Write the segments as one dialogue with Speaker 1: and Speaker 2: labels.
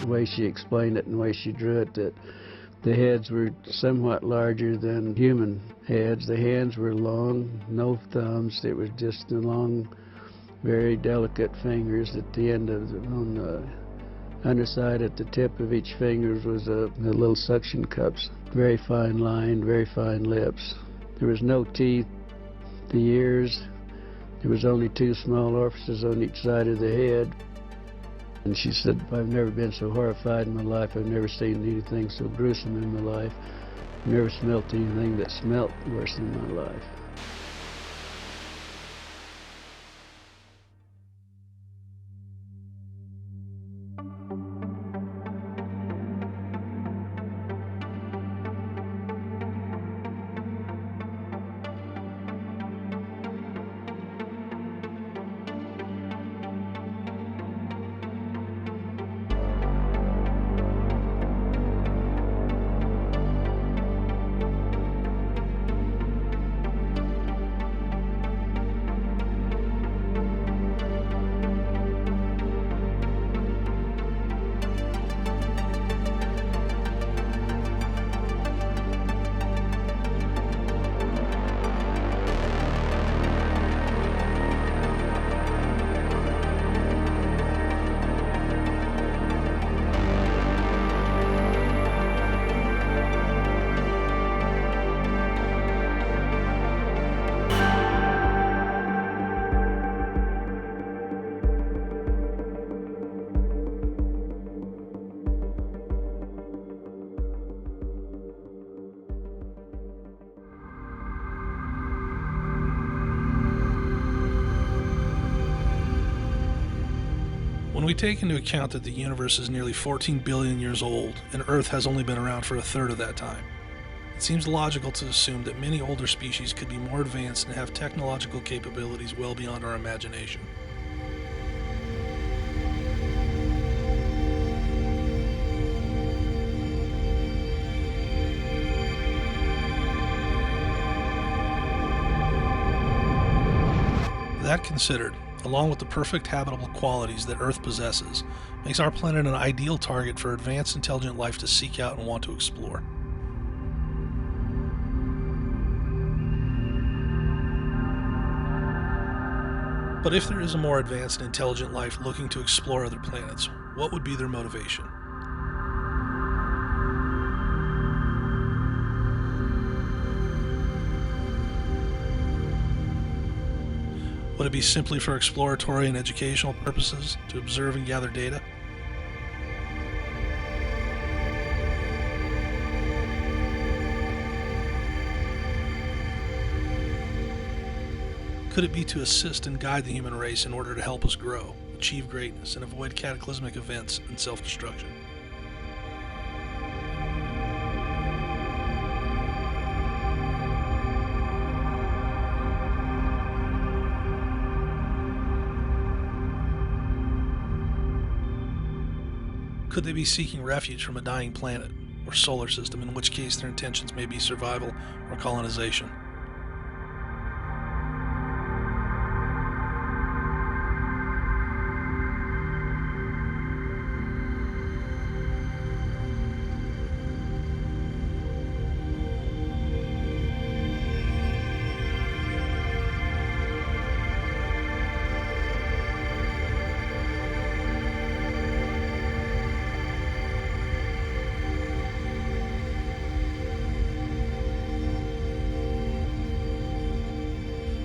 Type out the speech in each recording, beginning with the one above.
Speaker 1: the way she explained it and the way she drew it, that the heads were somewhat larger than human heads. The hands were long, no thumbs. It was just the long, very delicate fingers at the end of them. On the underside at the tip of each finger was the little suction cups. Very fine line, very fine lips. There was no teeth. The ears, there was only 2 small orifices on each side of the head. And she said, I've never been so horrified in my life. I've never seen anything so gruesome in my life. I've never smelt anything that smelt worse in my life.
Speaker 2: When we take into account that the universe is nearly 14 billion years old and Earth has only been around for a third of that time, it seems logical to assume that many older species could be more advanced and have technological capabilities well beyond our imagination. That considered, along with the perfect habitable qualities that Earth possesses, makes our planet an ideal target for advanced intelligent life to seek out and want to explore. But if there is a more advanced and intelligent life looking to explore other planets, what would be their motivation? Would it be simply for exploratory and educational purposes, to observe and gather data? Could it be to assist and guide the human race in order to help us grow, achieve greatness, and avoid cataclysmic events and self-destruction? Could they be seeking refuge from a dying planet or solar system, in which case their intentions may be survival or colonization?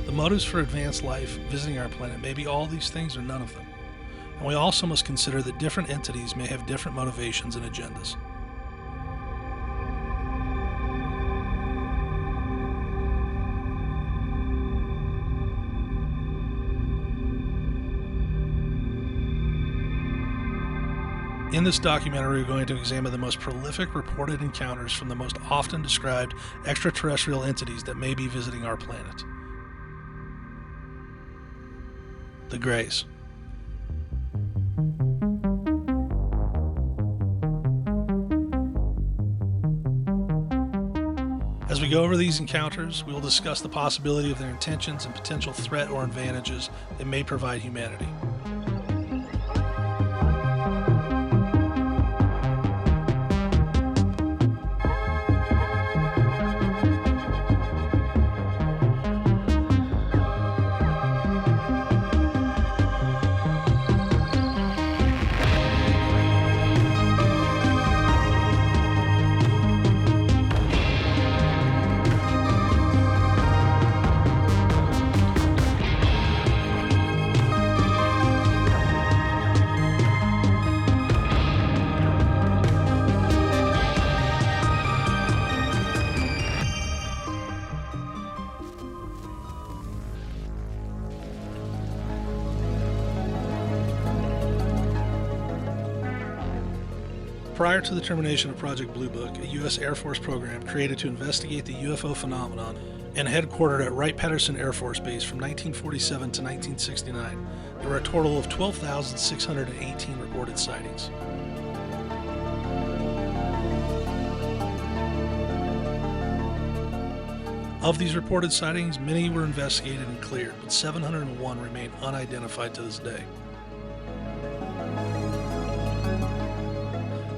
Speaker 2: The motives for advanced life visiting our planet may be all these things or none of them, and we also must consider that different entities may have different motivations and agendas. In this documentary, we're going to examine the most prolific reported encounters from the most often described extraterrestrial entities that may be visiting our planet. The Greys. As we go over these encounters, we will discuss the possibility of their intentions and potential threat or advantages they may provide humanity. Prior to the termination of Project Blue Book, a U.S. Air Force program created to investigate the UFO phenomenon and headquartered at Wright-Patterson Air Force Base from 1947 to 1969, there were a total of 12,618 reported sightings. Of these reported sightings, many were investigated and cleared, but 701 remain unidentified to this day.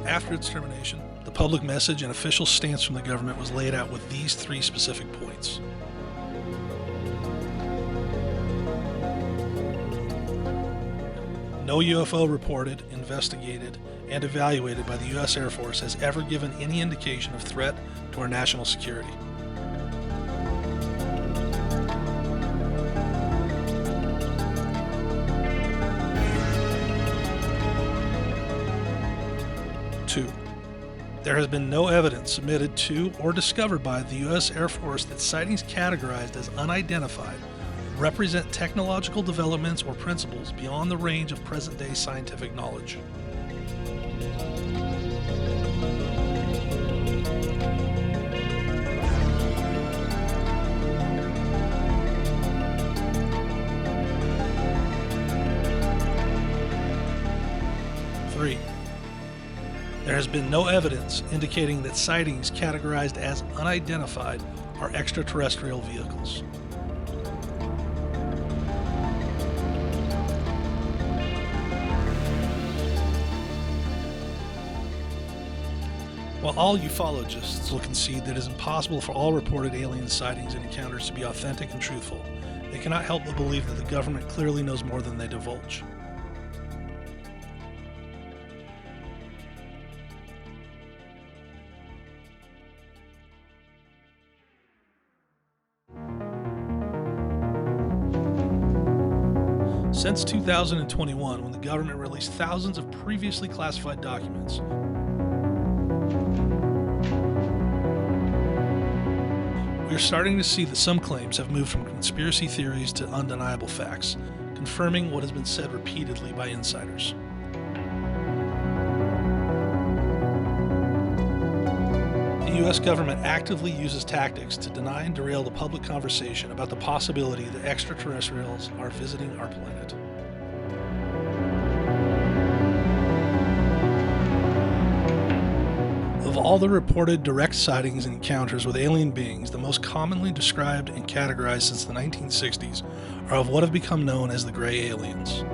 Speaker 2: After its termination, the public message and official stance from the government was laid out with these three specific points. No UFO reported, investigated, and evaluated by the U.S. Air Force has ever given any indication of threat to our national security. Two, there has been no evidence submitted to or discovered by the U.S. Air Force that sightings categorized as unidentified represent technological developments or principles beyond the range of present-day scientific knowledge. Three, there has been no evidence indicating that sightings categorized as unidentified are extraterrestrial vehicles. While all ufologists will concede that it is impossible for all reported alien sightings and encounters to be authentic and truthful, they cannot help but believe that the government clearly knows more than they divulge. Since 2021, when the government released thousands of previously classified documents, we are starting to see that some claims have moved from conspiracy theories to undeniable facts, confirming what has been said repeatedly by insiders. The U.S. government actively uses tactics to deny and derail the public conversation about the possibility that extraterrestrials are visiting our planet. Of all the reported direct sightings and encounters with alien beings, the most commonly described and categorized since the 1960s are of what have become known as the gray aliens.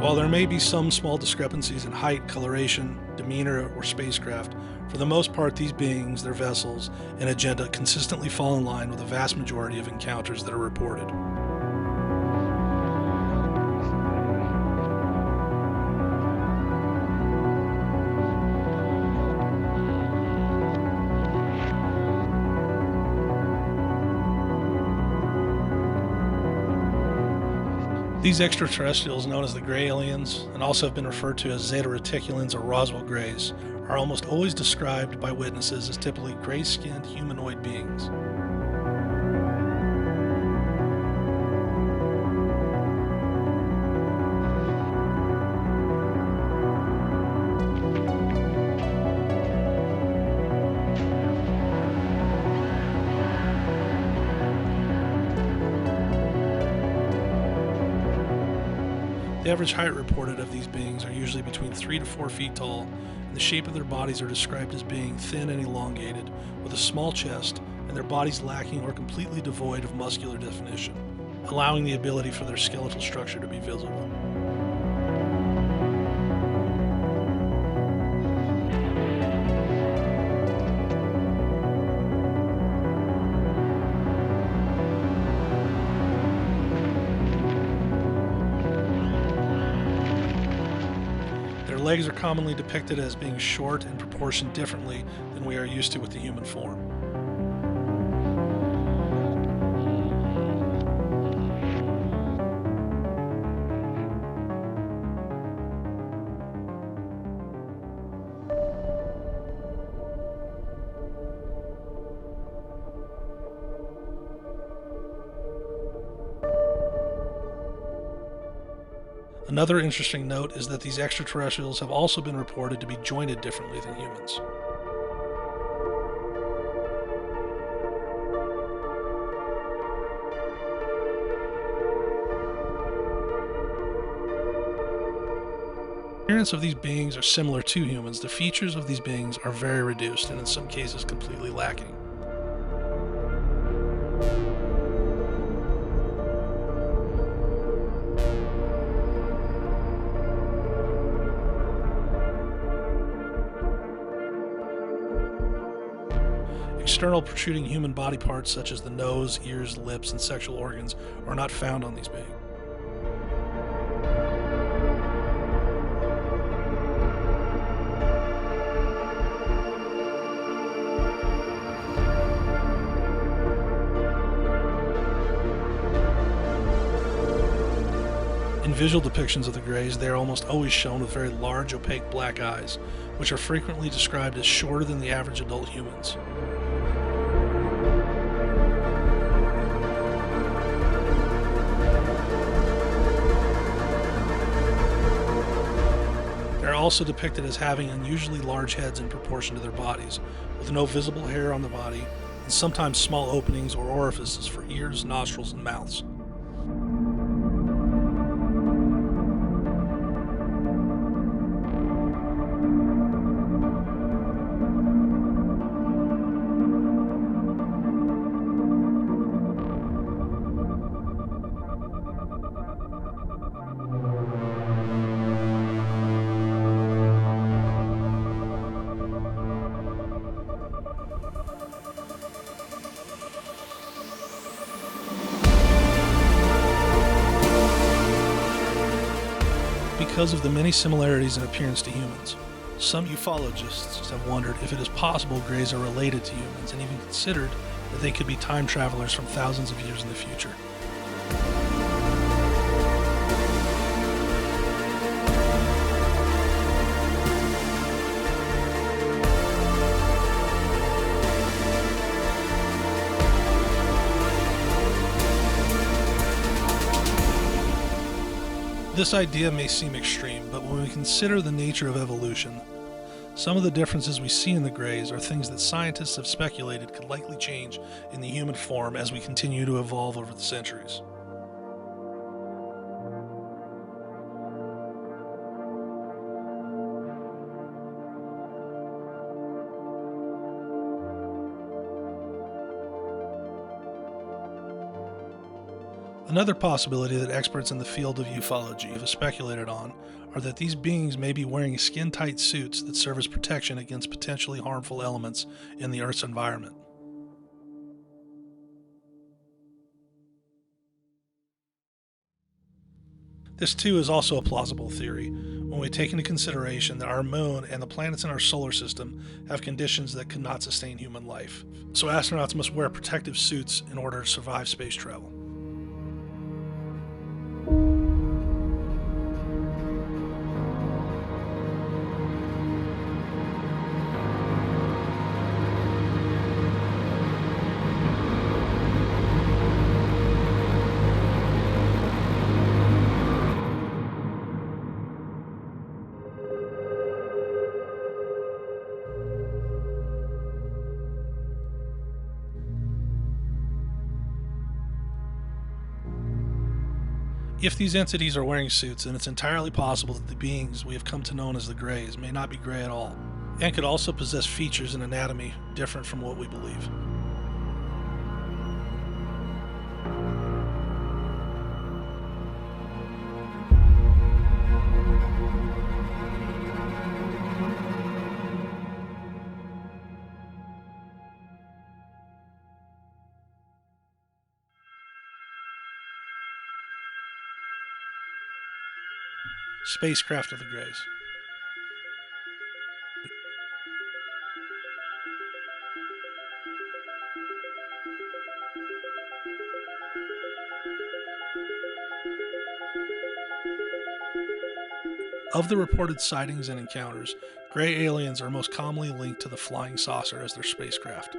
Speaker 2: While there may be some small discrepancies in height, coloration, demeanor, or spacecraft, for the most part these beings, their vessels, and agenda consistently fall in line with the vast majority of encounters that are reported. These extraterrestrials, known as the gray aliens, and also have been referred to as Zeta Reticulans or Roswell Greys, are almost always described by witnesses as typically gray-skinned humanoid beings. The average height reported of these beings are usually between 3 to 4 feet tall, and the shape of their bodies are described as being thin and elongated, with a small chest, and their bodies lacking or completely devoid of muscular definition, allowing the ability for their skeletal structure to be visible. Legs are commonly depicted as being short and proportioned differently than we are used to with the human form. Another interesting note is that these extraterrestrials have also been reported to be jointed differently than humans. The appearance of these beings are similar to humans. The features of these beings are very reduced and in some cases completely lacking. External protruding human body parts such as the nose, ears, lips, and sexual organs are not found on these beings. In visual depictions of the Greys, they are almost always shown with very large, opaque black eyes, which are frequently described as shorter than the average adult humans. They are also depicted as having unusually large heads in proportion to their bodies, with no visible hair on the body, and sometimes small openings or orifices for ears, nostrils, and mouths. Because of the many similarities in appearance to humans, some ufologists have wondered if it is possible Greys are related to humans, and even considered that they could be time travelers from thousands of years in the future. This idea may seem extreme, but when we consider the nature of evolution, some of the differences we see in the Greys are things that scientists have speculated could likely change in the human form as we continue to evolve over the centuries. Another possibility that experts in the field of ufology have speculated on are that these beings may be wearing skin-tight suits that serve as protection against potentially harmful elements in the Earth's environment. This too is also a plausible theory when we take into consideration that our moon and the planets in our solar system have conditions that could not sustain human life, so astronauts must wear protective suits in order to survive space travel. If these entities are wearing suits, then it's entirely possible that the beings we have come to know as the Greys may not be Grey at all, and could also possess features and anatomy different from what we believe. Spacecraft of the Greys. Of the reported sightings and encounters, gray aliens are most commonly linked to the flying saucer as their spacecraft.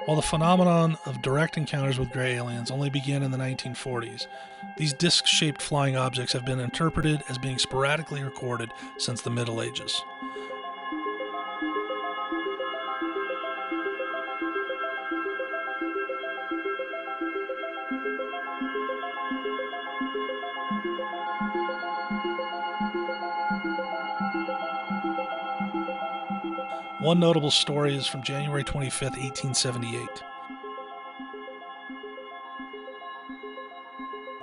Speaker 2: While the phenomenon of direct encounters with gray aliens only began in the 1940s, these disc-shaped flying objects have been interpreted as being sporadically recorded since the Middle Ages. One notable story is from January 25, 1878.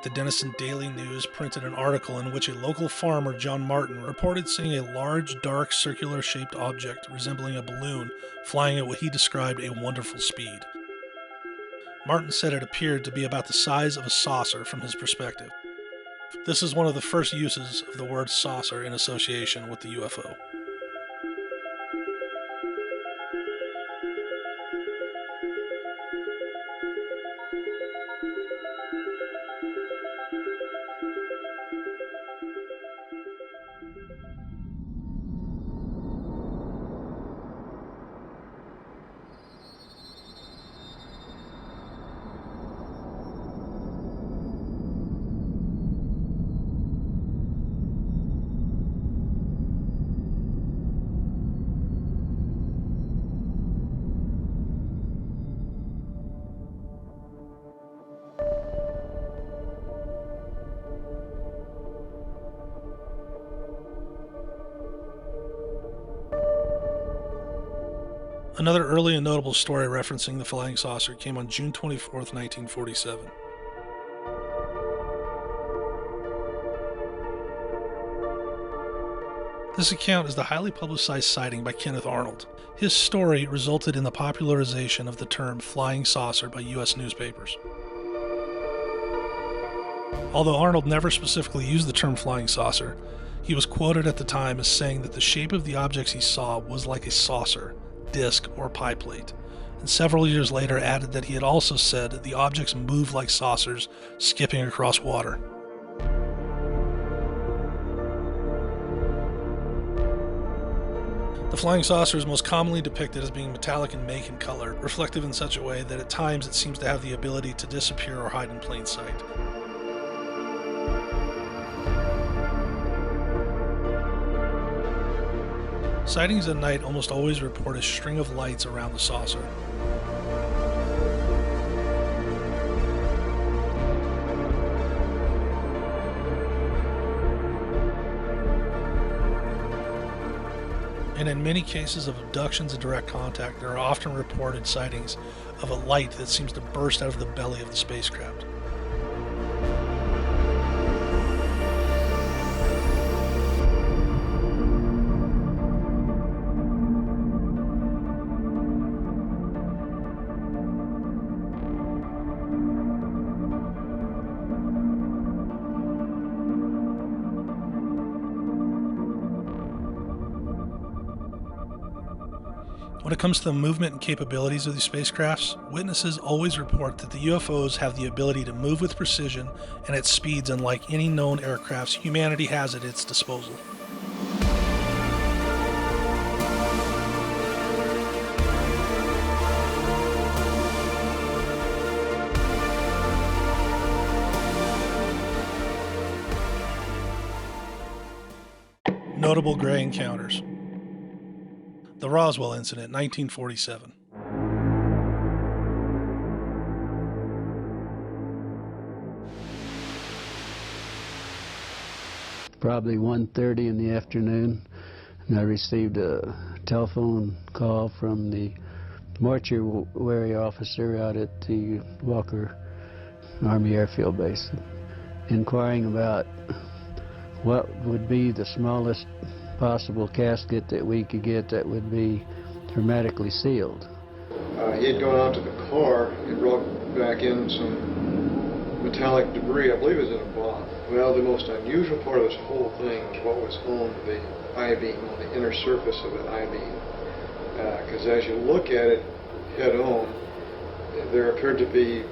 Speaker 2: The Denison Daily News printed an article in which a local farmer, John Martin, reported seeing a large, dark, circular-shaped object resembling a balloon flying at what he described a wonderful speed. Martin said it appeared to be about the size of a saucer from his perspective. This is one of the first uses of the word saucer in association with the UFO. Another early and notable story referencing the flying saucer came on June 24, 1947. This account is the highly publicized sighting by Kenneth Arnold. His story resulted in the popularization of the term flying saucer by U.S. newspapers. Although Arnold never specifically used the term flying saucer, he was quoted at the time as saying that the shape of the objects he saw was like a saucer, disc, or pie plate, and several years later added that he had also said the objects moved like saucers skipping across water. The flying saucer is most commonly depicted as being metallic in make and color, reflective in such a way that at times it seems to have the ability to disappear or hide in plain sight. Sightings at night almost always report a string of lights around the saucer. And in many cases of abductions and direct contact, there are often reported sightings of a light that seems to burst out of the belly of the spacecraft. When it comes to the movement and capabilities of these spacecrafts, witnesses always report that the UFOs have the ability to move with precision and at speeds unlike any known aircrafts humanity has at its disposal. Notable gray encounters. The Roswell Incident, 1947.
Speaker 1: Probably 1:30 in the afternoon, and I received a telephone call from the mortuary officer out at the Walker Army Airfield Base, inquiring about what would be the smallest possible casket that we could get that would be hermetically sealed.
Speaker 3: He had gone out to the car and brought back in some metallic debris. I believe it was in a box. Well, the most unusual part of this whole thing was what was on the I-beam, on the inner surface of the I-beam. Because as you look at it head on, there appeared to be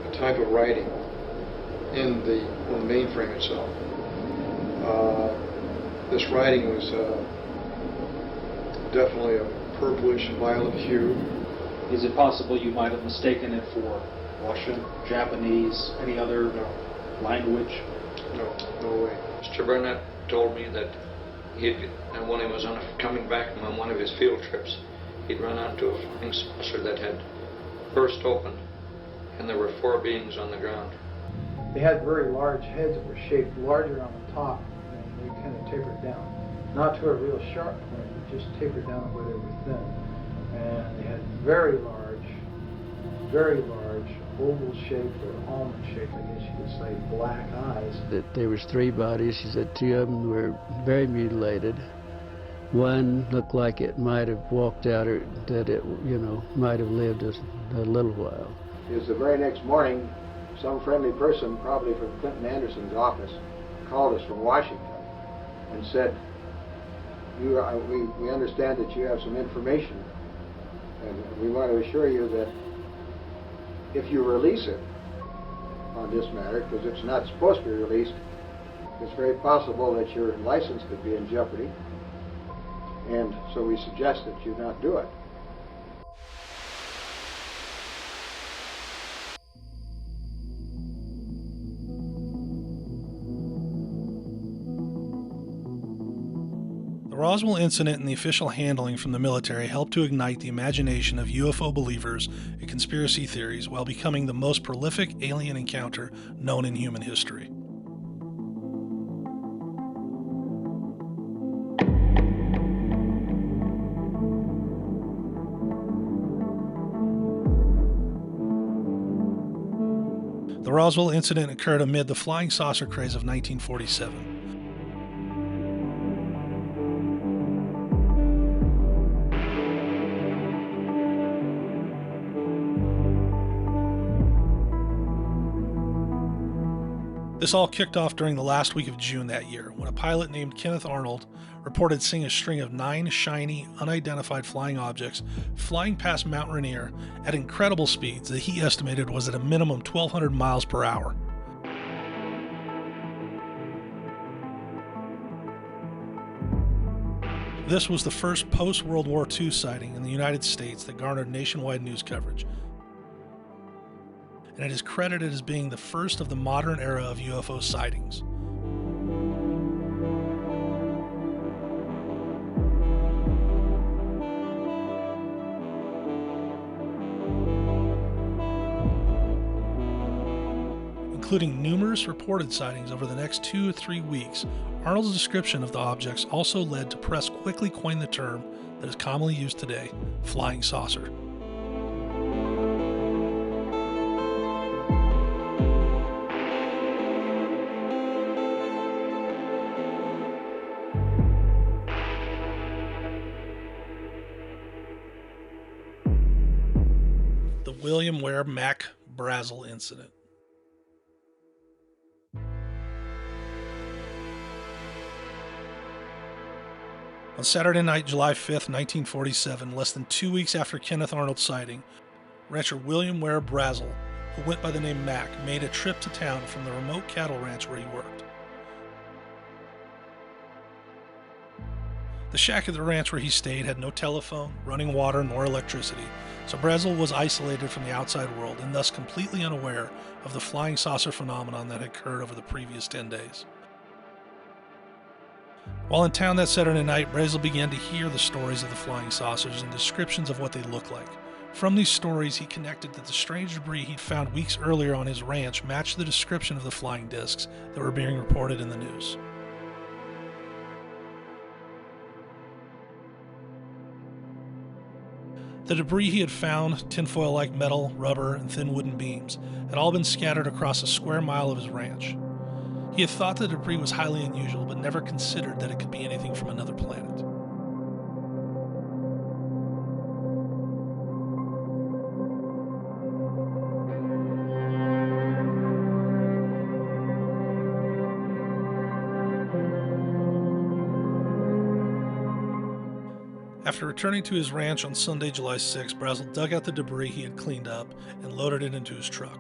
Speaker 3: a type of writing on the mainframe itself. This writing was definitely a purplish violet hue,
Speaker 4: Is it possible you might have mistaken it for Russian, Japanese, any other language?
Speaker 3: No way.
Speaker 5: Mr. Burnett told me that when he was coming back from one of his field trips, he'd run onto a flying saucer that had burst open, and there were 4 beings on the ground.
Speaker 6: They had very large heads that were shaped larger on the top, and they kind of tapered down. Not to a real sharp point, but just tapered down where they were thin. And they had very large, oval-shaped or almond-shaped, I guess you could say, black eyes.
Speaker 1: There was 3 bodies. She said 2 of them were very mutilated. One looked like it might have walked out, or that it, might have lived a little while.
Speaker 6: It was the very next morning, some friendly person, probably from Clinton Anderson's office, called us from Washington and said, we understand that you have some information, and we want to assure you that if you release it on this matter, because it's not supposed to be released, it's very possible that your license could be in jeopardy, and so we suggest that you not do it.
Speaker 2: The Roswell Incident and the official handling from the military helped to ignite the imagination of UFO believers and conspiracy theories while becoming the most prolific alien encounter known in human history. The Roswell Incident occurred amid the flying saucer craze of 1947. This all kicked off during the last week of June that year, when a pilot named Kenneth Arnold reported seeing a string of 9 shiny, unidentified flying objects flying past Mount Rainier at incredible speeds that he estimated was at a minimum 1,200 miles per hour. This was the first post-World War II sighting in the United States that garnered nationwide news coverage, and it is credited as being the first of the modern era of UFO sightings. Including numerous reported sightings over the next 2 or 3 weeks, Arnold's description of the objects also led to press quickly coin the term that is commonly used today, flying saucer. The William Ware Mac Brazel Incident. On Saturday night, July 5th, 1947, less than 2 weeks after Kenneth Arnold's sighting, rancher William Ware Brazel, who went by the name Mac, made a trip to town from the remote cattle ranch where he worked. The shack at the ranch where he stayed had no telephone, running water, nor electricity, so Brazel was isolated from the outside world and thus completely unaware of the flying saucer phenomenon that had occurred over the previous 10 days. While in town that Saturday night, Brazel began to hear the stories of the flying saucers and descriptions of what they looked like. From these stories, he connected that the strange debris he'd found weeks earlier on his ranch matched the description of the flying discs that were being reported in the news. The debris he had found, tinfoil-like metal, rubber, and thin wooden beams, had all been scattered across a square mile of his ranch. He had thought the debris was highly unusual, but never considered that it could be anything from another planet. After returning to his ranch on Sunday, July 6, Brazel dug out the debris he had cleaned up and loaded it into his truck.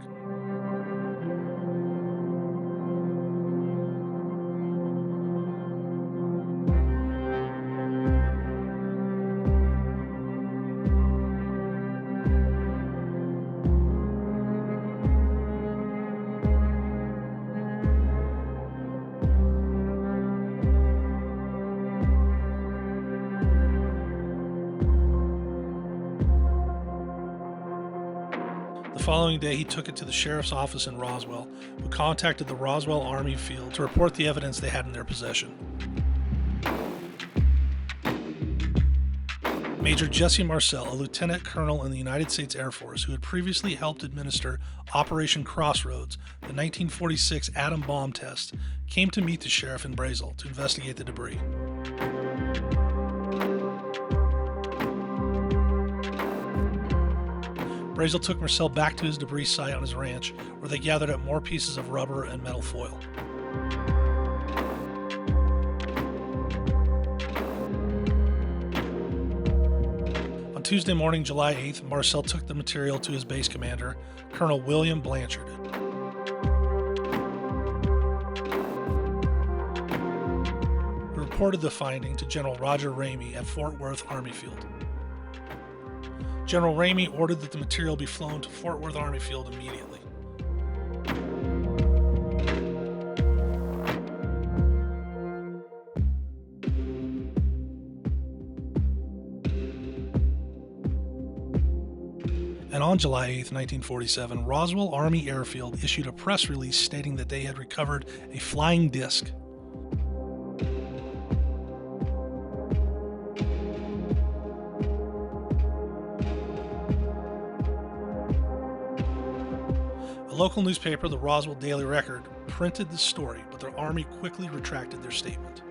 Speaker 2: following day, he took it to the sheriff's office in Roswell, who contacted the Roswell Army Field to report the evidence they had in their possession. Major Jesse Marcel, a lieutenant colonel in the United States Air Force who had previously helped administer Operation Crossroads, the 1946 atom bomb test, came to meet the sheriff in Brazel to investigate the debris. Brazel took Marcel back to his debris site on his ranch, where they gathered up more pieces of rubber and metal foil. On Tuesday morning, July 8th, Marcel took the material to his base commander, Colonel William Blanchard. He reported the finding to General Roger Ramey at Fort Worth Army Field. General Ramey ordered that the material be flown to Fort Worth Army Field immediately. And on July 8, 1947, Roswell Army Airfield issued a press release stating that they had recovered a flying disc. A local newspaper, the Roswell Daily Record, printed the story, but the Army quickly retracted their statement.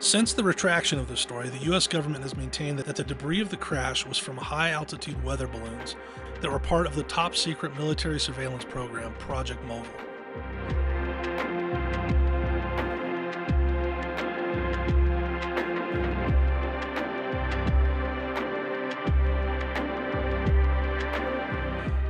Speaker 2: Since the retraction of the story, the U.S. government has maintained that the debris of the crash was from high-altitude weather balloons that were part of the top-secret military surveillance program, Project Mogul.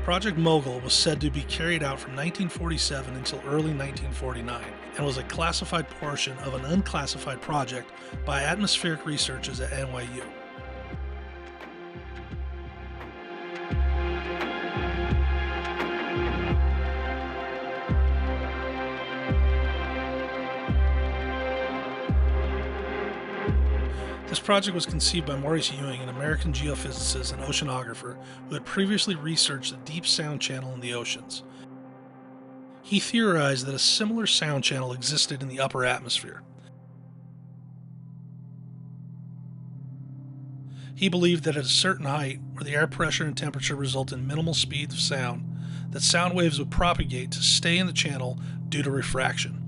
Speaker 2: Project Mogul was said to be carried out from 1947 until early 1949 and was a classified portion of an unclassified project by atmospheric researchers at NYU. This project was conceived by Maurice Ewing, an American geophysicist and oceanographer who had previously researched the deep sound channel in the oceans. He theorized that a similar sound channel existed in the upper atmosphere. He believed that at a certain height, where the air pressure and temperature result in minimal speed of sound, that sound waves would propagate to stay in the channel due to refraction.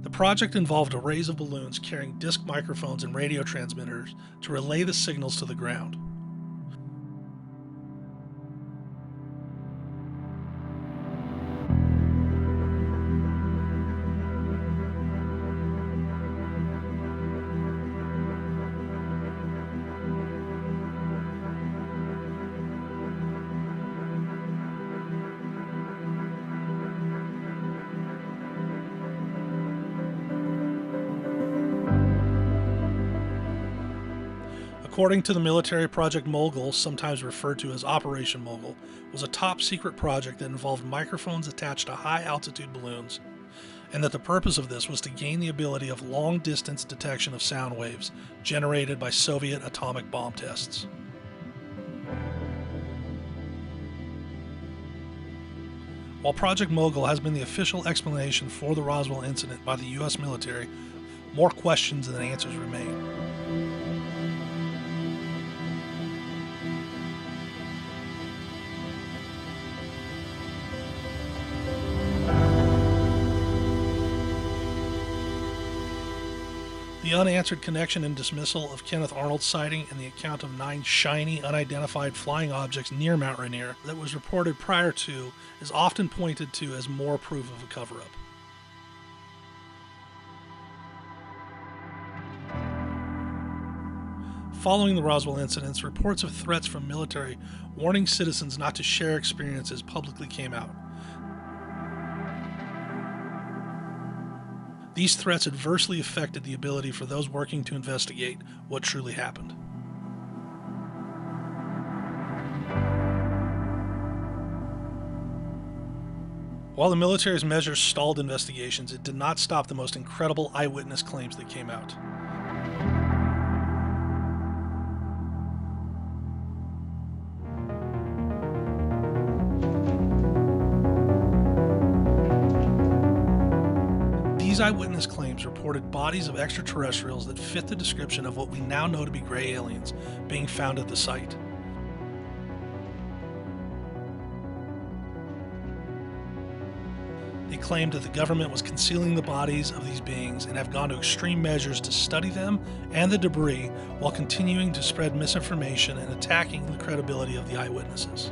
Speaker 2: The project involved arrays of balloons carrying disc microphones and radio transmitters to relay the signals to the ground. According to the military, Project Mogul, sometimes referred to as Operation Mogul, was a top-secret project that involved microphones attached to high-altitude balloons, and that the purpose of this was to gain the ability of long-distance detection of sound waves generated by Soviet atomic bomb tests. While Project Mogul has been the official explanation for the Roswell incident by the U.S. military, more questions than answers remain. The unanswered connection and dismissal of Kenneth Arnold's sighting and the account of 9 shiny, unidentified flying objects near Mount Rainier that was reported prior to is often pointed to as more proof of a cover-up. Following the Roswell incidents, reports of threats from military warning citizens not to share experiences publicly came out. These threats adversely affected the ability for those working to investigate what truly happened. While the military's measures stalled investigations, it did not stop the most incredible eyewitness claims that came out. These eyewitness claims reported bodies of extraterrestrials that fit the description of what we now know to be gray aliens being found at the site. They claimed that the government was concealing the bodies of these beings and have gone to extreme measures to study them and the debris while continuing to spread misinformation and attacking the credibility of the eyewitnesses.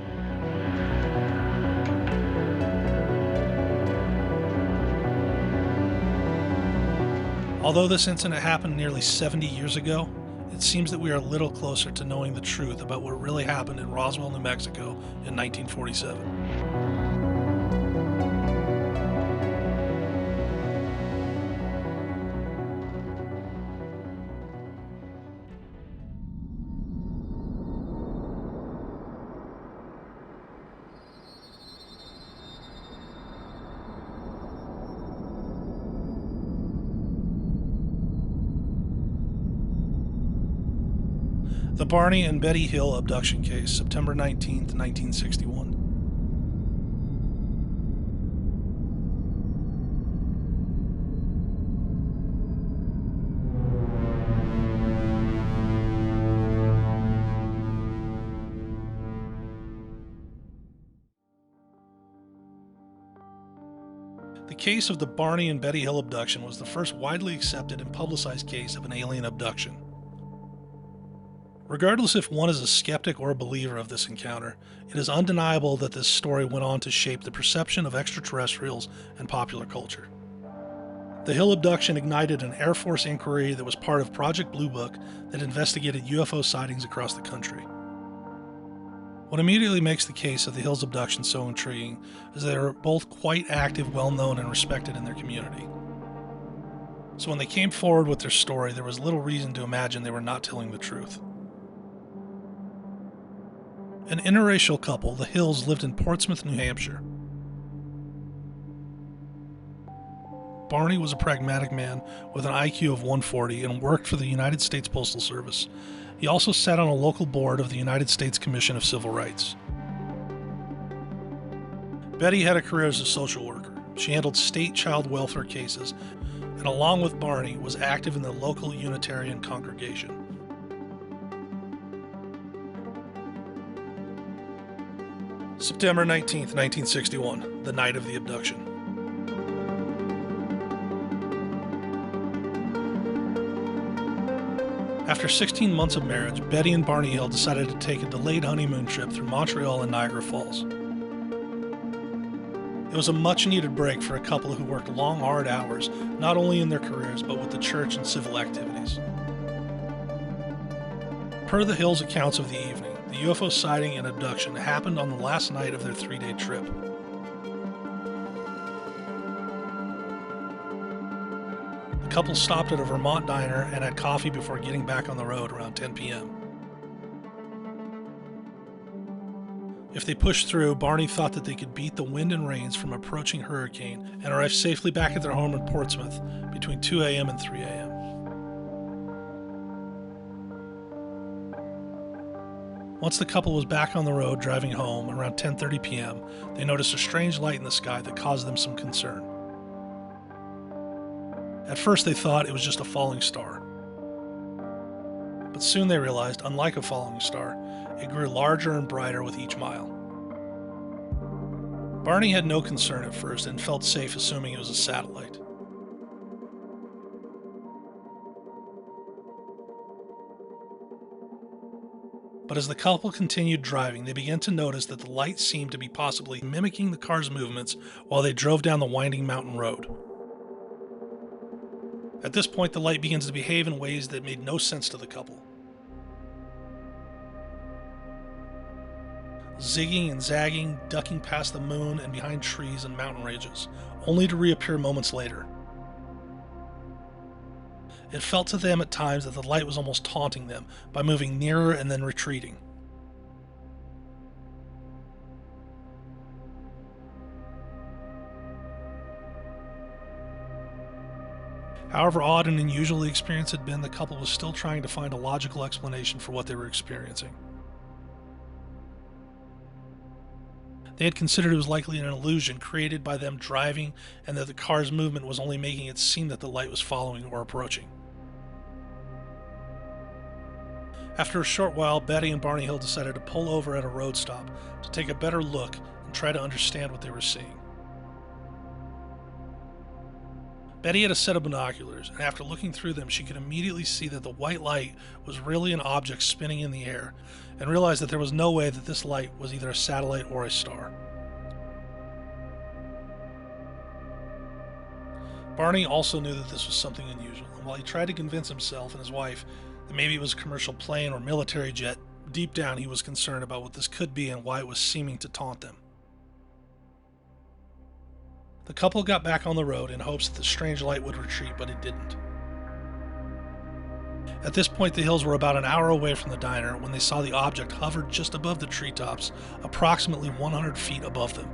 Speaker 2: Although this incident happened nearly 70 years ago, it seems that we are a little closer to knowing the truth about what really happened in Roswell, New Mexico in 1947. The Barney and Betty Hill abduction case, September 19, 1961. The case of the Barney and Betty Hill abduction was the first widely accepted and publicized case of an alien abduction. Regardless if one is a skeptic or a believer of this encounter, it is undeniable that this story went on to shape the perception of extraterrestrials and popular culture. The Hill abduction ignited an Air Force inquiry that was part of Project Blue Book that investigated UFO sightings across the country. What immediately makes the case of the Hill's abduction so intriguing is that they are both quite active, well-known, and respected in their community. So when they came forward with their story, there was little reason to imagine they were not telling the truth. An interracial couple, the Hills, lived in Portsmouth, New Hampshire. Barney was a pragmatic man with an IQ of 140 and worked for the United States Postal Service. He also sat on a local board of the United States Commission of Civil Rights. Betty had a career as a social worker. She handled state child welfare cases, and along with Barney, was active in the local Unitarian congregation. September 19, 1961, the night of the abduction. After 16 months of marriage, Betty and Barney Hill decided to take a delayed honeymoon trip through Montreal and Niagara Falls. It was a much-needed break for a couple who worked long, hard hours, not only in their careers, but with the church and civil activities. Per the Hills' accounts of the evening, the UFO sighting and abduction happened on the last night of their 3-day trip. The couple stopped at a Vermont diner and had coffee before getting back on the road around 10 p.m. If they pushed through, Barney thought that they could beat the wind and rains from approaching hurricane and arrive safely back at their home in Portsmouth between 2 a.m. and 3 a.m. Once the couple was back on the road driving home around 10:30 p.m., they noticed a strange light in the sky that caused them some concern. At first they thought it was just a falling star. But soon they realized, unlike a falling star, it grew larger and brighter with each mile. Barney had no concern at first and felt safe assuming it was a satellite. But as the couple continued driving, they began to notice that the light seemed to be possibly mimicking the car's movements while they drove down the winding mountain road. At this point, the light begins to behave in ways that made no sense to the couple. Zigging and zagging, ducking past the moon and behind trees and mountain ranges, only to reappear moments later. It felt to them at times that the light was almost taunting them by moving nearer and then retreating. However odd and unusual the experience had been, the couple was still trying to find a logical explanation for what they were experiencing. They had considered it was likely an illusion created by them driving, and that the car's movement was only making it seem that the light was following or approaching. After a short while, Betty and Barney Hill decided to pull over at a road stop to take a better look and try to understand what they were seeing. Betty had a set of binoculars, and after looking through them, she could immediately see that the white light was really an object spinning in the air, and realized that there was no way that this light was either a satellite or a star. Barney also knew that this was something unusual, and while he tried to convince himself and his wife that maybe it was a commercial plane or military jet, deep down he was concerned about what this could be and why it was seeming to taunt them. The couple got back on the road in hopes that the strange light would retreat, but it didn't. At this point, the Hills were about an hour away from the diner when they saw the object hovered just above the treetops, approximately 100 feet above them.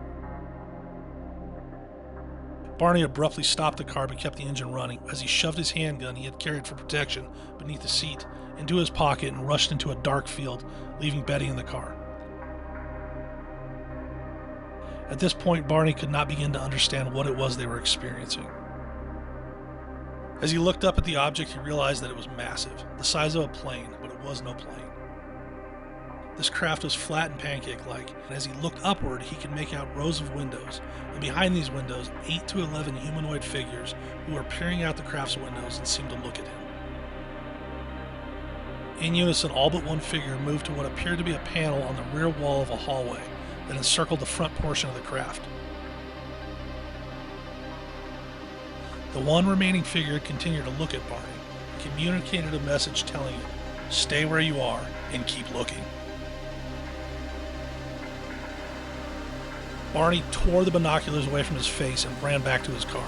Speaker 2: Barney abruptly stopped the car but kept the engine running as he shoved his handgun he had carried for protection beneath the seat into his pocket and rushed into a dark field, leaving Betty in the car. At this point, Barney could not begin to understand what it was they were experiencing. As he looked up at the object, he realized that it was massive, the size of a plane, but it was no plane. This craft was flat and pancake-like, and as he looked upward, he could make out rows of windows, and behind these windows, 8 to 11 humanoid figures who were peering out the craft's windows and seemed to look at him. In unison, all but one figure moved to what appeared to be a panel on the rear wall of a hallway that encircled the front portion of the craft. The one remaining figure continued to look at Barney and communicated a message telling him, "Stay where you are and keep looking." Barney tore the binoculars away from his face and ran back to his car.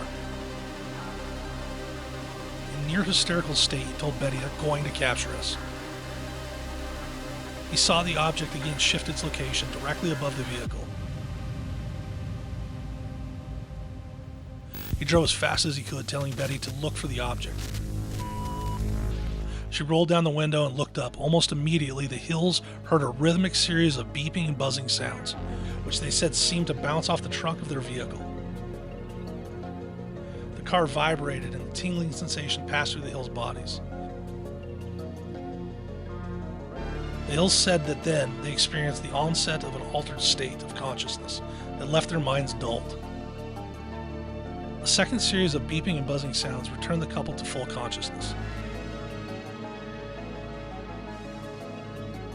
Speaker 2: In near hysterical state, he told Betty they're going to capture us. He saw the object again shift its location directly above the vehicle. He drove as fast as he could, telling Betty to look for the object. She rolled down the window and looked up. Almost immediately, the Hills heard a rhythmic series of beeping and buzzing sounds, which they said seemed to bounce off the trunk of their vehicle. The car vibrated and a tingling sensation passed through the Hills' bodies. The Hills said that then they experienced the onset of an altered state of consciousness that left their minds dulled. A second series of beeping and buzzing sounds returned the couple to full consciousness.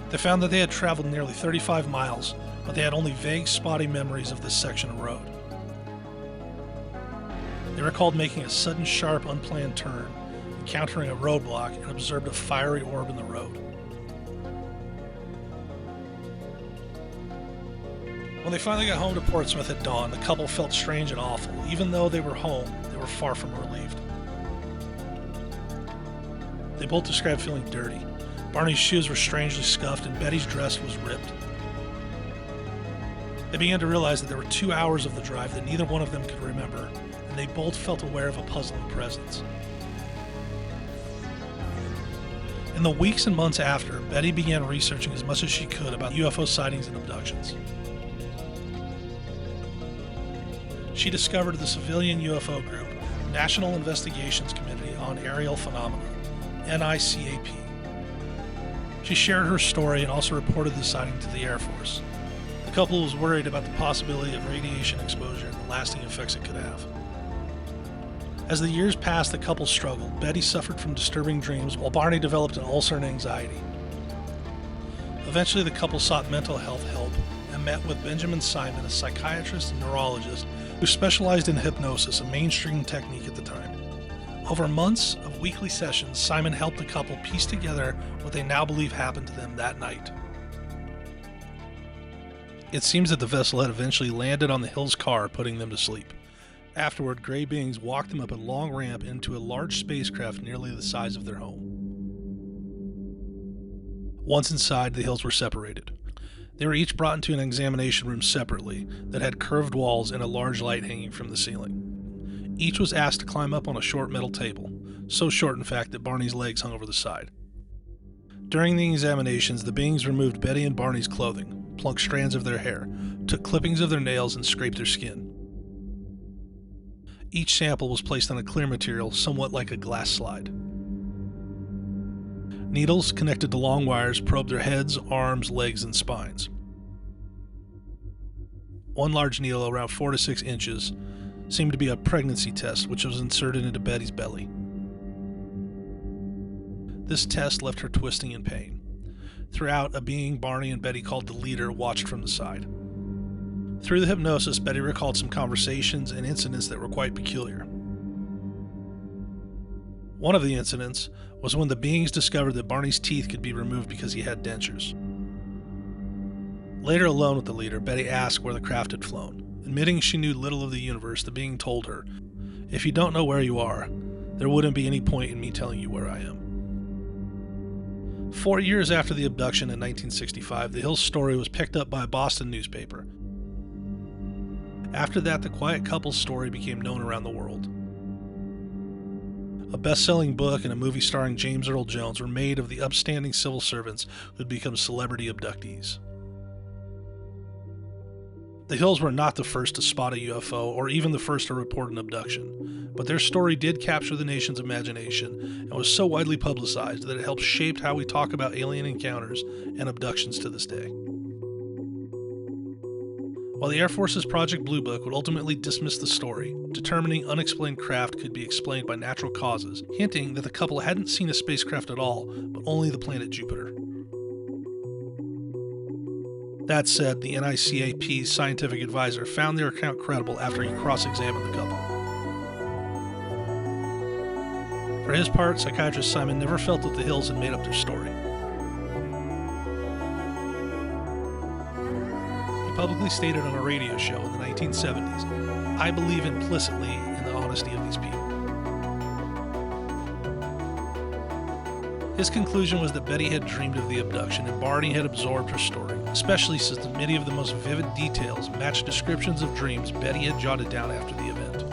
Speaker 2: They found that they had traveled nearly 35 miles, but they had only vague, spotty memories of this section of road. They recalled making a sudden, sharp, unplanned turn, encountering a roadblock, and observed a fiery orb in the road. When they finally got home to Portsmouth at dawn, the couple felt strange and awful. Even though they were home, they were far from relieved. They both described feeling dirty. Barney's shoes were strangely scuffed, and Betty's dress was ripped. They began to realize that there were 2 hours of the drive that neither one of them could remember, and they both felt aware of a puzzling presence. In the weeks and months after, Betty began researching as much as she could about UFO sightings and abductions. She discovered the civilian UFO group, National Investigations Committee on Aerial Phenomena, NICAP. She shared her story and also reported the sighting to the Air Force. The couple was worried about the possibility of radiation exposure and the lasting effects it could have. As the years passed, the couple struggled. Betty suffered from disturbing dreams, while Barney developed an ulcer and anxiety. Eventually, the couple sought mental health help and met with Benjamin Simon, a psychiatrist and neurologist who specialized in hypnosis, a mainstream technique at the time. Over months of weekly sessions, Simon helped the couple piece together what they now believe happened to them that night. It seems that the vessel had eventually landed on the Hills' car, putting them to sleep. Afterward, gray beings walked them up a long ramp into a large spacecraft nearly the size of their home. Once inside, the Hills were separated. They were each brought into an examination room separately that had curved walls and a large light hanging from the ceiling. Each was asked to climb up on a short metal table, so short in fact that Barney's legs hung over the side. During the examinations, the beings removed Betty and Barney's clothing, plucked strands of their hair, took clippings of their nails, and scraped their skin. Each sample was placed on a clear material, somewhat like a glass slide. Needles connected to long wires probed their heads, arms, legs, and spines. One large needle, around 4 to 6 inches, seemed to be a pregnancy test, which was inserted into Betty's belly. This test left her twisting in pain. Throughout, a being Barney and Betty called the Leader watched from the side. Through the hypnosis, Betty recalled some conversations and incidents that were quite peculiar. One of the incidents was when the beings discovered that Barney's teeth could be removed because he had dentures. Later, alone with the Leader, Betty asked where the craft had flown. Admitting she knew little of the universe, the being told her, "If you don't know where you are, there wouldn't be any point in me telling you where I am." 4 years after the abduction in 1965, the Hills' story was picked up by a Boston newspaper. After that, the quiet couple's story became known around the world. A best-selling book and a movie starring James Earl Jones were made of the upstanding civil servants who had become celebrity abductees. The Hills were not the first to spot a UFO or even the first to report an abduction, but their story did capture the nation's imagination and was so widely publicized that it helped shape how we talk about alien encounters and abductions to this day. While the Air Force's Project Blue Book would ultimately dismiss the story, determining unexplained craft could be explained by natural causes, hinting that the couple hadn't seen a spacecraft at all, but only the planet Jupiter. That said, the NICAP's scientific advisor found their account credible after he cross-examined the couple. For his part, psychiatrist Simon never felt that the Hills had made up their story. He publicly stated on a radio show in the 1970s, "I believe implicitly in the honesty of these people." His conclusion was that Betty had dreamed of the abduction and Barney had absorbed her story, especially since many of the most vivid details matched descriptions of dreams Betty had jotted down after the event.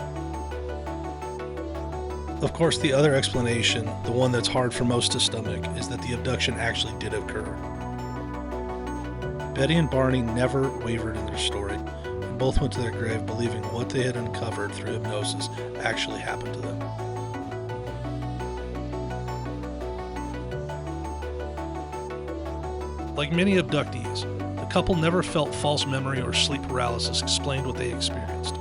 Speaker 2: Of course, the other explanation, the one that's hard for most to stomach, is that the abduction actually did occur. Betty and Barney never wavered in their story, and both went to their grave believing what they had uncovered through hypnosis actually happened to them. Like many abductees, the couple never felt false memory or sleep paralysis explained what they experienced.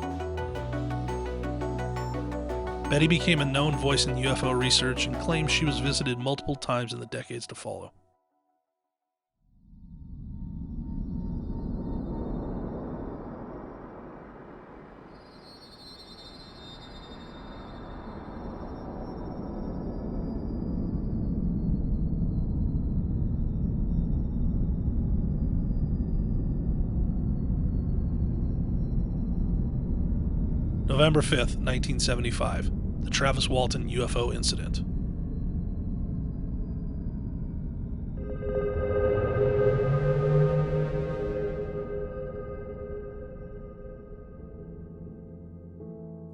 Speaker 2: Betty became a known voice in UFO research and claimed she was visited multiple times in the decades to follow. November 5th, 1975, the Travis Walton UFO Incident.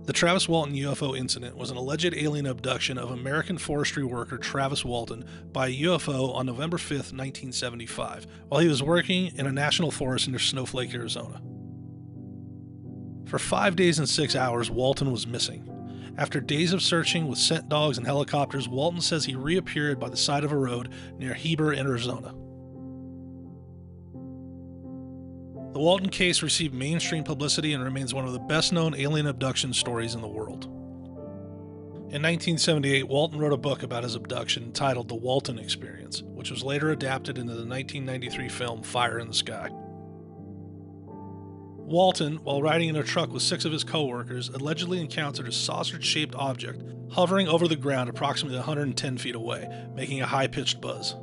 Speaker 2: The Travis Walton UFO incident was an alleged alien abduction of American forestry worker Travis Walton by a UFO on November 5th, 1975, while he was working in a national forest near Snowflake, Arizona. For 5 days and 6 hours, Walton was missing. After days of searching with scent dogs and helicopters, Walton says he reappeared by the side of a road near Heber, Arizona. The Walton case received mainstream publicity and remains one of the best-known alien abduction stories in the world. In 1978, Walton wrote a book about his abduction entitled The Walton Experience, which was later adapted into the 1993 film Fire in the Sky. Walton, while riding in a truck with 6 of his co-workers, allegedly encountered a saucer-shaped object hovering over the ground approximately 110 feet away, making a high-pitched buzz.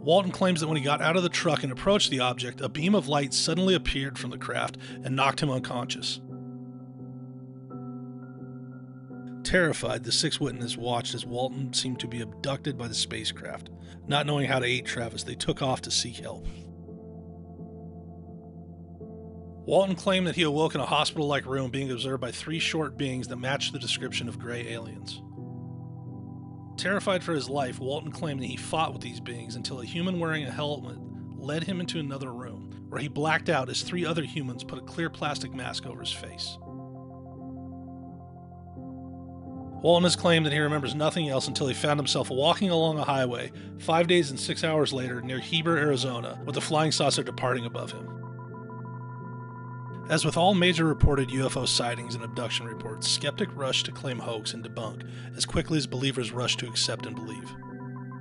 Speaker 2: Walton claims that when he got out of the truck and approached the object, a beam of light suddenly appeared from the craft and knocked him unconscious. Terrified, the 6 witnesses watched as Walton seemed to be abducted by the spacecraft. Not knowing how to aid Travis, they took off to seek help. Walton claimed that he awoke in a hospital-like room being observed by 3 short beings that matched the description of gray aliens. Terrified for his life, Walton claimed that he fought with these beings until a human wearing a helmet led him into another room, where he blacked out as 3 other humans put a clear plastic mask over his face. Walton has claimed that he remembers nothing else until he found himself walking along a highway 5 days and 6 hours later near Heber, Arizona, with a flying saucer departing above him. As with all major reported UFO sightings and abduction reports, skeptics rush to claim hoax and debunk as quickly as believers rush to accept and believe.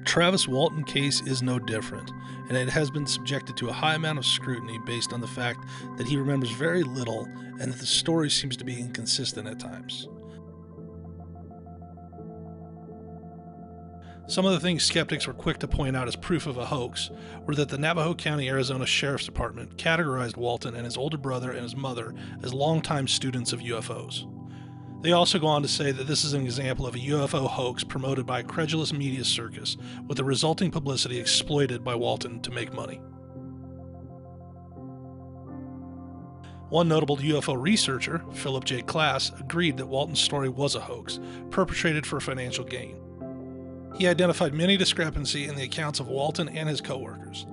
Speaker 2: Travis Walton case is no different, and it has been subjected to a high amount of scrutiny based on the fact that he remembers very little and that the story seems to be inconsistent at times. Some of the things skeptics were quick to point out as proof of a hoax were that the Navajo County, Arizona Sheriff's Department categorized Walton and his older brother and his mother as longtime students of UFOs. They also go on to say that this is an example of a UFO hoax promoted by a credulous media circus, with the resulting publicity exploited by Walton to make money. One notable UFO researcher, Philip J. Klass, agreed that Walton's story was a hoax, perpetrated for financial gain. He identified many discrepancies in the accounts of Walton and his co-workers.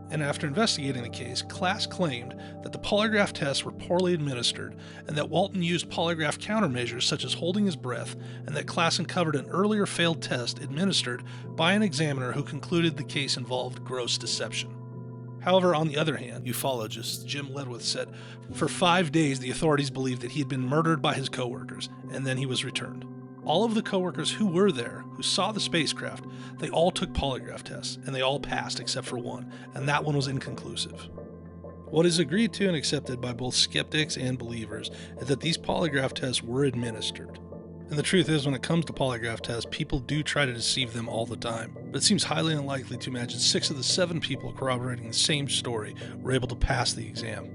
Speaker 2: And after investigating the case, Klass claimed that the polygraph tests were poorly administered and that Walton used polygraph countermeasures such as holding his breath, and that Klass uncovered an earlier failed test administered by an examiner who concluded the case involved gross deception. However, on the other hand, ufologist Jim Ledwith said, for 5 days the authorities believed that he had been murdered by his co-workers, and then he was returned. All of the co-workers who were there, who saw the spacecraft, they all took polygraph tests, and they all passed except for one, and that one was inconclusive. What is agreed to and accepted by both skeptics and believers is that these polygraph tests were administered. And the truth is, when it comes to polygraph tests, people do try to deceive them all the time. But it seems highly unlikely to imagine 6 of the 7 people corroborating the same story were able to pass the exam.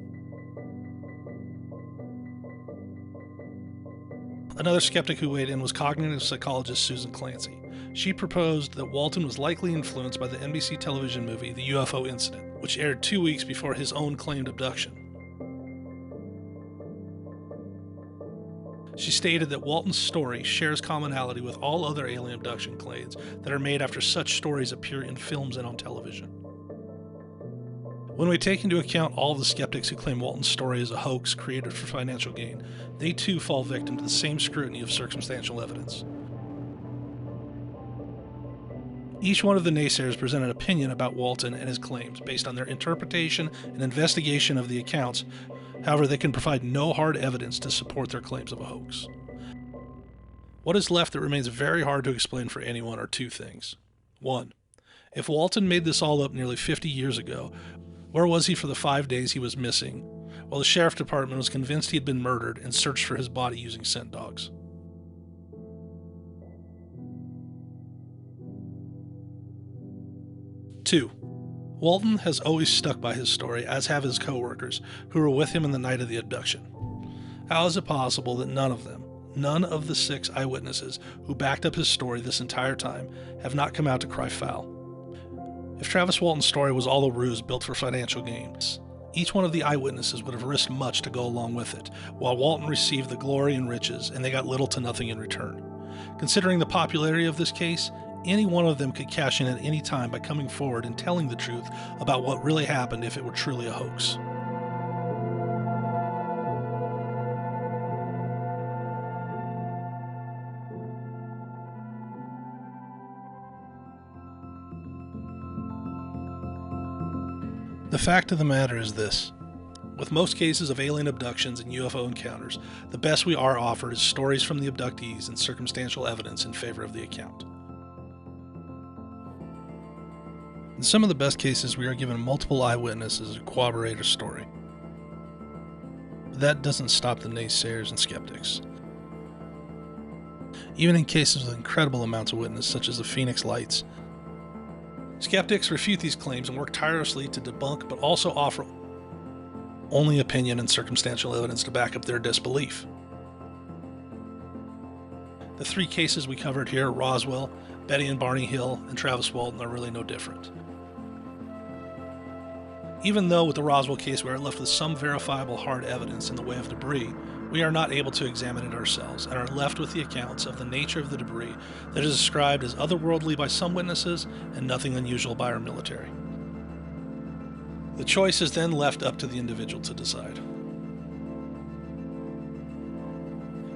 Speaker 2: Another skeptic who weighed in was cognitive psychologist Susan Clancy. She proposed that Walton was likely influenced by the NBC television movie The UFO Incident, which aired 2 weeks before his own claimed abduction. She stated that Walton's story shares commonality with all other alien abduction claims that are made after such stories appear in films and on television. When we take into account all the skeptics who claim Walton's story is a hoax created for financial gain, they too fall victim to the same scrutiny of circumstantial evidence. Each one of the naysayers present an opinion about Walton and his claims based on their interpretation and investigation of the accounts. However, they can provide no hard evidence to support their claims of a hoax. What is left that remains very hard to explain for anyone are 2 things. 1. If Walton made this all up nearly 50 years ago, where was he for the 5 days he was missing, while the sheriff department was convinced he had been murdered and searched for his body using scent dogs? 2. Walton has always stuck by his story, as have his co-workers, who were with him in the night of the abduction. How is it possible that none of the 6 eyewitnesses who backed up his story this entire time, have not come out to cry foul? If Travis Walton's story was all a ruse built for financial gains, each one of the eyewitnesses would have risked much to go along with it, while Walton received the glory and riches, and they got little to nothing in return. Considering the popularity of this case, any one of them could cash in at any time by coming forward and telling the truth about what really happened if it were truly a hoax. The fact of the matter is this. With most cases of alien abductions and UFO encounters, the best we are offered is stories from the abductees and circumstantial evidence in favor of the account. In some of the best cases, we are given multiple eyewitnesses who corroborate a story. But that doesn't stop the naysayers and skeptics. Even in cases with incredible amounts of witness, such as the Phoenix Lights, skeptics refute these claims and work tirelessly to debunk, but also offer only opinion and circumstantial evidence to back up their disbelief. The three cases we covered here, Roswell, Betty and Barney Hill, and Travis Walton, are really no different. Even though with the Roswell case we are left with some verifiable hard evidence in the way of debris, we are not able to examine it ourselves and are left with the accounts of the nature of the debris that is described as otherworldly by some witnesses and nothing unusual by our military. The choice is then left up to the individual to decide.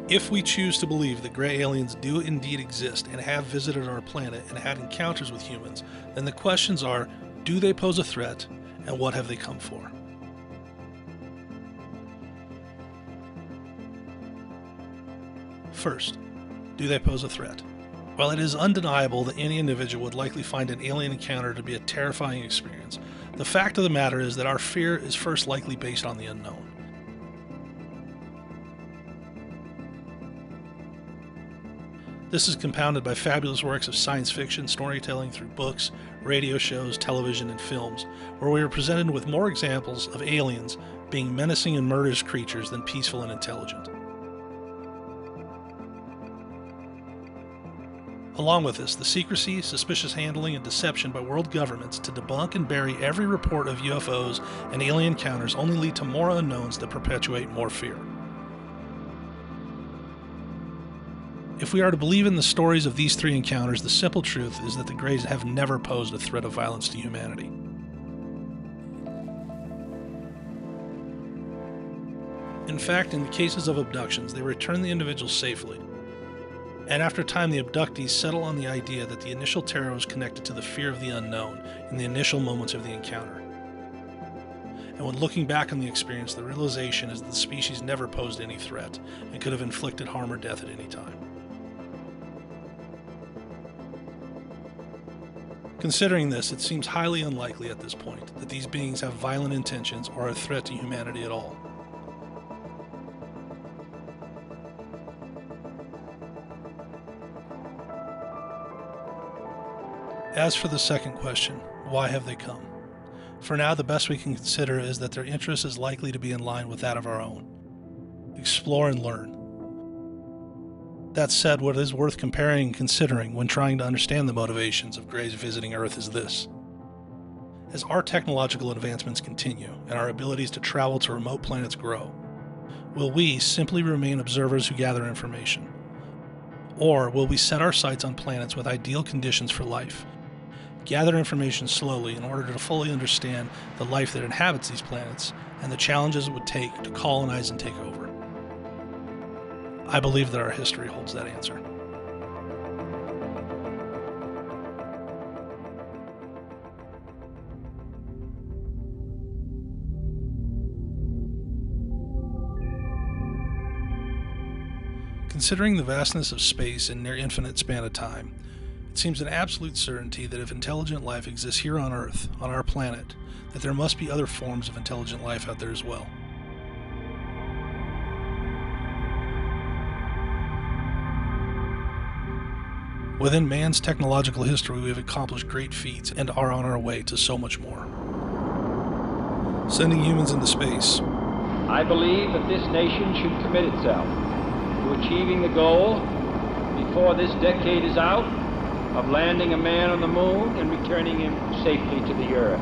Speaker 2: If we choose to believe that gray aliens do indeed exist and have visited our planet and had encounters with humans, then the questions are, do they pose a threat, and what have they come for? First, do they pose a threat? While it is undeniable that any individual would likely find an alien encounter to be a terrifying experience, the fact of the matter is that our fear is first likely based on the unknown. This is compounded by fabulous works of science fiction storytelling through books, radio shows, television, and films, where we are presented with more examples of aliens being menacing and murderous creatures than peaceful and intelligent. Along with this, the secrecy, suspicious handling, and deception by world governments to debunk and bury every report of UFOs and alien encounters only lead to more unknowns that perpetuate more fear. If we are to believe in the stories of these three encounters, the simple truth is that the Greys have never posed a threat of violence to humanity. In fact, in the cases of abductions, they return the individuals safely. And after time, the abductees settle on the idea that the initial terror was connected to the fear of the unknown in the initial moments of the encounter. And when looking back on the experience, the realization is that the species never posed any threat and could have inflicted harm or death at any time. Considering this, it seems highly unlikely at this point that these beings have violent intentions or are a threat to humanity at all. As for the second question, why have they come? For now, the best we can consider is that their interest is likely to be in line with that of our own. Explore and learn. That said, what is worth comparing and considering when trying to understand the motivations of Greys visiting Earth is this. As our technological advancements continue and our abilities to travel to remote planets grow, will we simply remain observers who gather information? Or will we set our sights on planets with ideal conditions for life, gather information slowly in order to fully understand the life that inhabits these planets and the challenges it would take to colonize and take over? I believe that our history holds that answer. Considering the vastness of space and near infinite span of time, it seems an absolute certainty that if intelligent life exists here on Earth, on our planet, that there must be other forms of intelligent life out there as well. Within man's technological history, we have accomplished great feats and are on our way to so much more. Sending humans into space.
Speaker 7: I believe that this nation should commit itself to achieving the goal, before this decade is out, of landing a man on the moon and returning him safely to the Earth.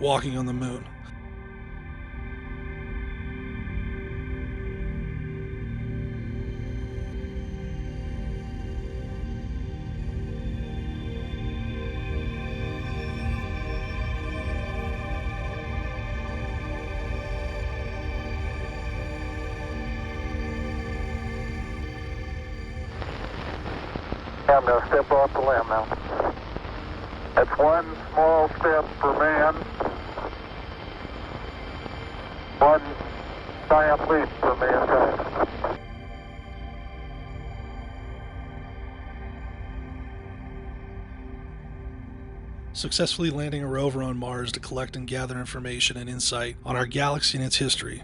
Speaker 2: walking on the moon.
Speaker 8: I'm going to step off the limb now. That's one small step for man, one giant leap for mankind.
Speaker 2: Successfully landing a rover on Mars to collect and gather information and insight on our galaxy and its history.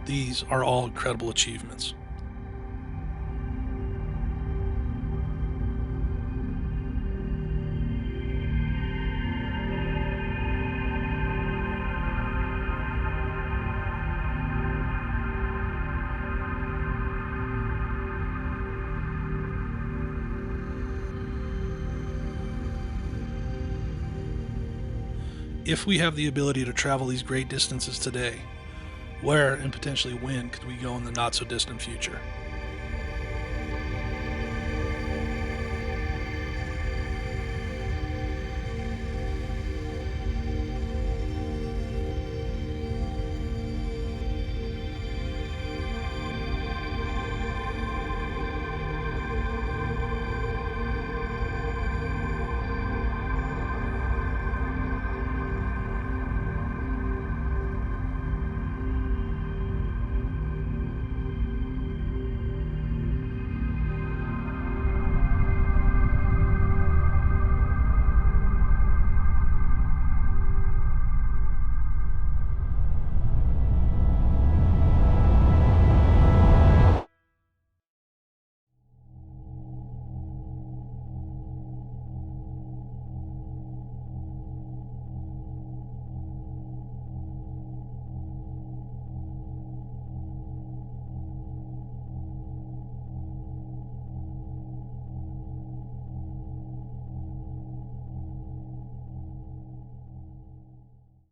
Speaker 2: These are all incredible achievements. If we have the ability to travel these great distances today, where and potentially when could we go in the not-so-distant future?